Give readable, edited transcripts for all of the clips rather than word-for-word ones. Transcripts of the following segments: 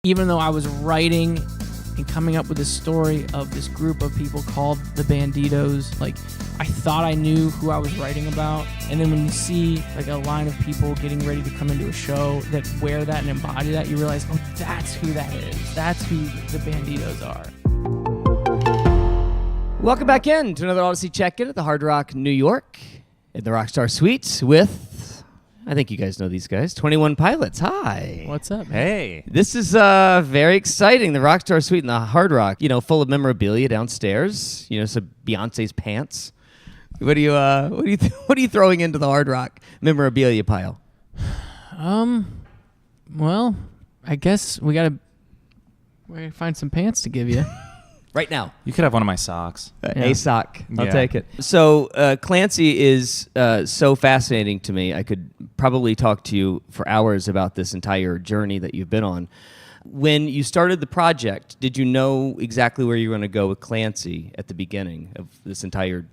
even though I was writing and coming up with this story of this group of people called the Banditos, like I thought I knew who I was writing about. And then when you see like a line of people getting ready to come into a show that wear that and embody that, you realize, oh, that's who that is. That's who the Banditos are. Welcome back in to another Audacy Check In at the Hard Rock, New York, in the Rockstar Suites with, I think you guys know these guys, 21 Pilots. Hi. What's up? Hey. This is very exciting. The Rockstar Suite in the Hard Rock, full of memorabilia downstairs. Some Beyonce's pants. What are you throwing into the Hard Rock memorabilia pile? Well, I guess we gotta find some pants to give you. Right now. You could have one of my socks. A sock. I'll Yeah. take it. So Clancy is so fascinating to me. I could probably talk to you for hours about this entire journey that you've been on. When you started the project, did you know exactly where you were going to go with Clancy at the beginning of this entire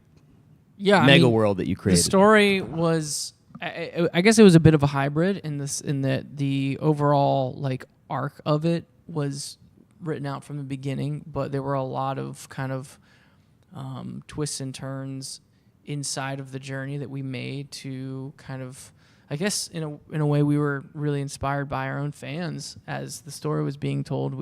mega world that you created? The story was, I guess it was a bit of a hybrid in that the overall like arc of it was written out from the beginning, but there were a lot of kind of twists and turns inside of the journey that we made to kind of, I guess in a way we were really inspired by our own fans as the story was being told.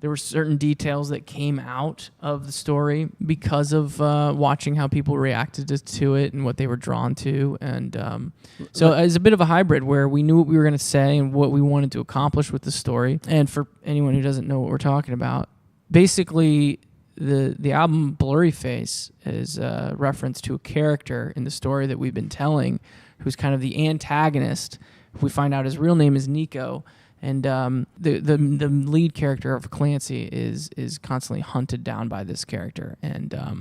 There were certain details that came out of the story because of watching how people reacted to it and what they were drawn to. And so it was a bit of a hybrid where we knew what we were going to say and what we wanted to accomplish with the story. And for anyone who doesn't know what we're talking about, basically the album Blurry Face is a reference to a character in the story that we've been telling who's kind of the antagonist. We find out his real name is Nico. And the lead character of Clancy is constantly hunted down by this character. And a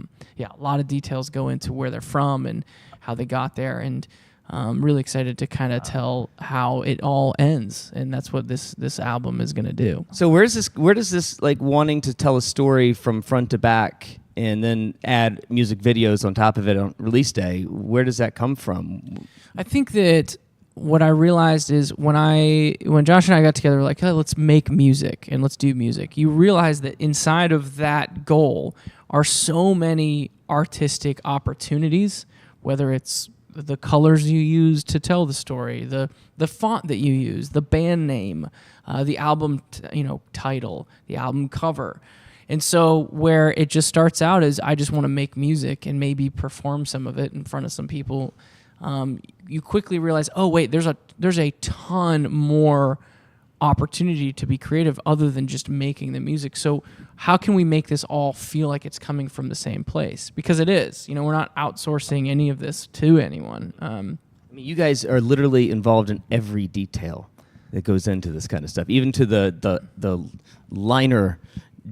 lot of details go into where they're from and how they got there. And I'm really excited to kind of tell how it all ends. And that's what this album is going to do. So where does this like wanting to tell a story from front to back and then add music videos on top of it on release day, where does that come from? I think that what I realized is when Josh and I got together, we're like, hey, let's make music and let's do music. You realize that inside of that goal are so many artistic opportunities, whether it's the colors you use to tell the story, the font that you use, the band name, the album title, the album cover. And so where it just starts out is I just want to make music and maybe perform some of it in front of some people. You quickly realize, oh wait, there's a ton more opportunity to be creative other than just making the music. So how can we make this all feel like it's coming from the same place? Because it is. We're not outsourcing any of this to anyone. I mean, you guys are literally involved in every detail that goes into this kind of stuff, even to the liner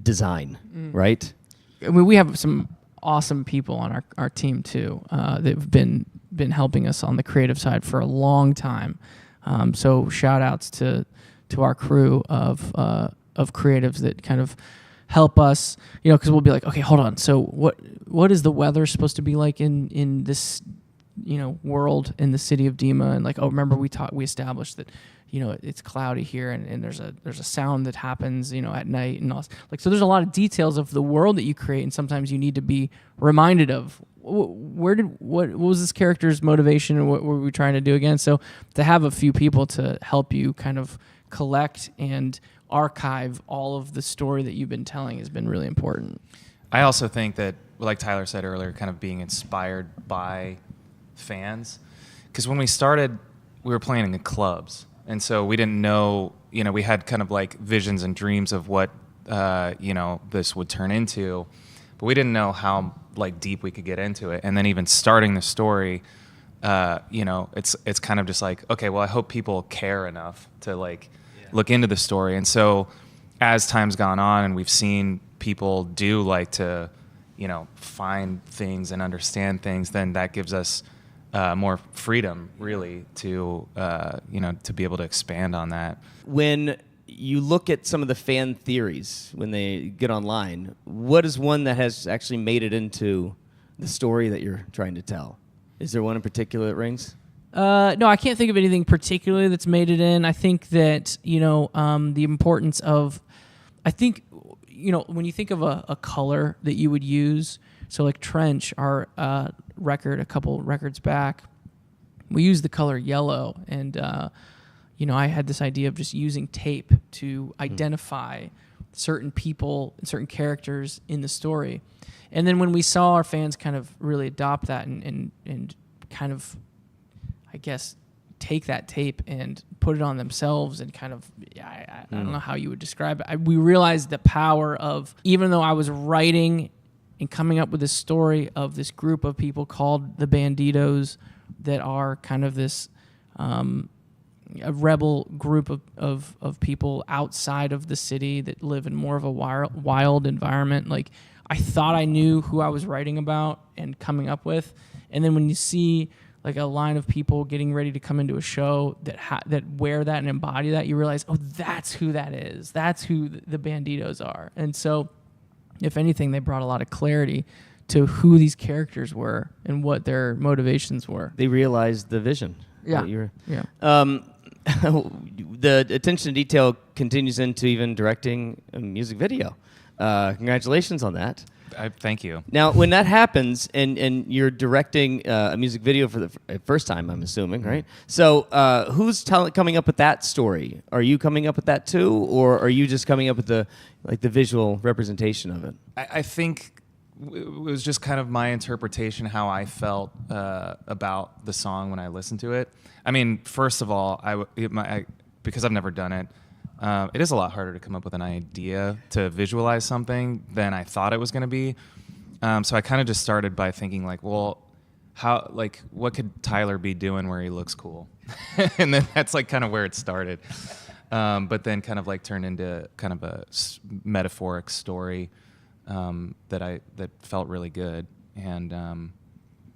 design, right? I mean, we have some awesome people on our team too that have been helping us on the creative side for a long time. So shout outs to our crew of creatives that kind of help us, because we'll be like, okay, hold on. So what is the weather supposed to be like in this, world in the city of Dima? And like, oh, remember we established that, it's cloudy here and there's a sound that happens, at night and all. Like, so there's a lot of details of the world that you create, and sometimes you need to be reminded of what was this character's motivation and what were we trying to do again? So to have a few people to help you kind of collect and archive all of the story that you've been telling has been really important. I also think that, like Tyler said earlier, kind of being inspired by fans. Because when we started, we were playing in clubs. And so we didn't know, we had kind of like visions and dreams of what, this would turn into. But we didn't know how like deep we could get into it. And then even starting the story, it's kind of just like, okay, well, I hope people care enough to look into the story. And so as time's gone on and we've seen people do like to, find things and understand things, then that gives us more freedom really to be able to expand on that. When you look at some of the fan theories when they get online, what is one that has actually made it into the story that you're trying to tell? Is there one in particular that rings? No, I can't think of anything particularly that's made it in. I think that, the importance of, when you think of a color that you would use, so like Trench, our record a couple records back, we used the color yellow. And, I had this idea of just using tape to identify certain people and certain characters in the story. And then when we saw our fans kind of really adopt that and kind of, I guess, take that tape and put it on themselves and kind of, I don't know how you would describe it. We realized the power of, even though I was writing and coming up with this story of this group of people called the Banditos that are kind of this a rebel group of people outside of the city that live in more of a wild environment. Like, I thought I knew who I was writing about and coming up with. And then when you see like a line of people getting ready to come into a show that wear that and embody that, you realize, oh, that's who that is. That's who the Banditos are. And so, if anything, they brought a lot of clarity to who these characters were and what their motivations were. They realized the vision. Yeah. Yeah. The attention to detail continues into even directing a music video. Congratulations on that. Thank you. Now, when that happens and you're directing a music video for the first time, I'm assuming, right? So who's coming up with that story? Are you coming up with that too, or are you just coming up with the visual representation of it? I think it was just kind of my interpretation, how I felt about the song when I listened to it. I mean, first of all, because I've never done it, it is a lot harder to come up with an idea to visualize something than I thought it was going to be. So I kind of just started by thinking like, well, what could Tyler be doing where he looks cool? And then that's like kind of where it started. But then kind of like turned into kind of a metaphoric story that felt really good. And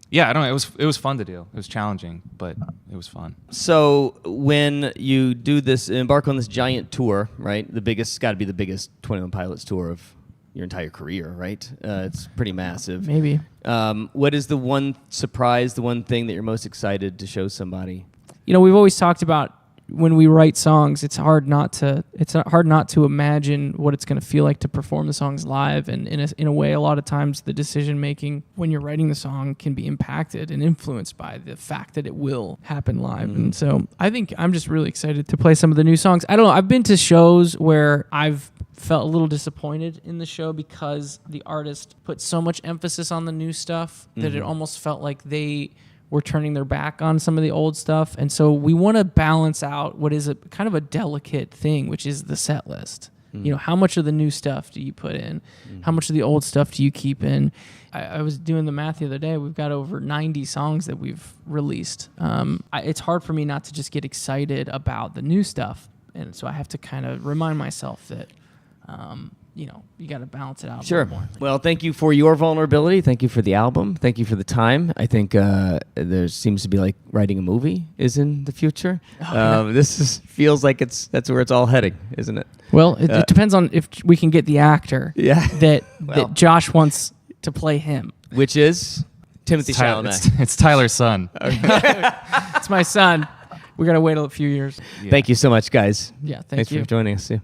yeah, I don't know. It was fun to do. It was challenging, but it was fun. So when you do this, embark on this giant tour, right? Got to be the biggest 21 Pilots tour of your entire career, right? It's pretty massive. Maybe. What is the one surprise, the one thing that you're most excited to show somebody? We've always talked about when we write songs, it's hard not to imagine what it's going to feel like to perform the songs live. And in a way, a lot of times the decision making when you're writing the song can be impacted and influenced by the fact that it will happen live. And so I think I'm just really excited to play some of the new songs. I don't know. I've been to shows where I've felt a little disappointed in the show because the artist put so much emphasis on the new stuff that it almost felt like they were turning their back on some of the old stuff. And so we want to balance out what is a kind of a delicate thing, which is the set list. How much of the new stuff do you put in? How much of the old stuff do you keep in? I was doing the math the other day. We've got over 90 songs that we've released. It's hard for me not to just get excited about the new stuff. And so I have to kind of remind myself that, you got to balance it out a little more. Well, thank you for your vulnerability. Thank you for the album. Thank you for the time. I think there seems to be like writing a movie is in the future. Feels like that's where it's all heading, isn't it? Well, it depends on if we can get the actor that Josh wants to play him. Which is Timothy Chalamet. It's Tyler's son. It's my son. We got to wait a few years. Yeah. Thank you so much, guys. Yeah, Thanks you. for joining us. Yeah.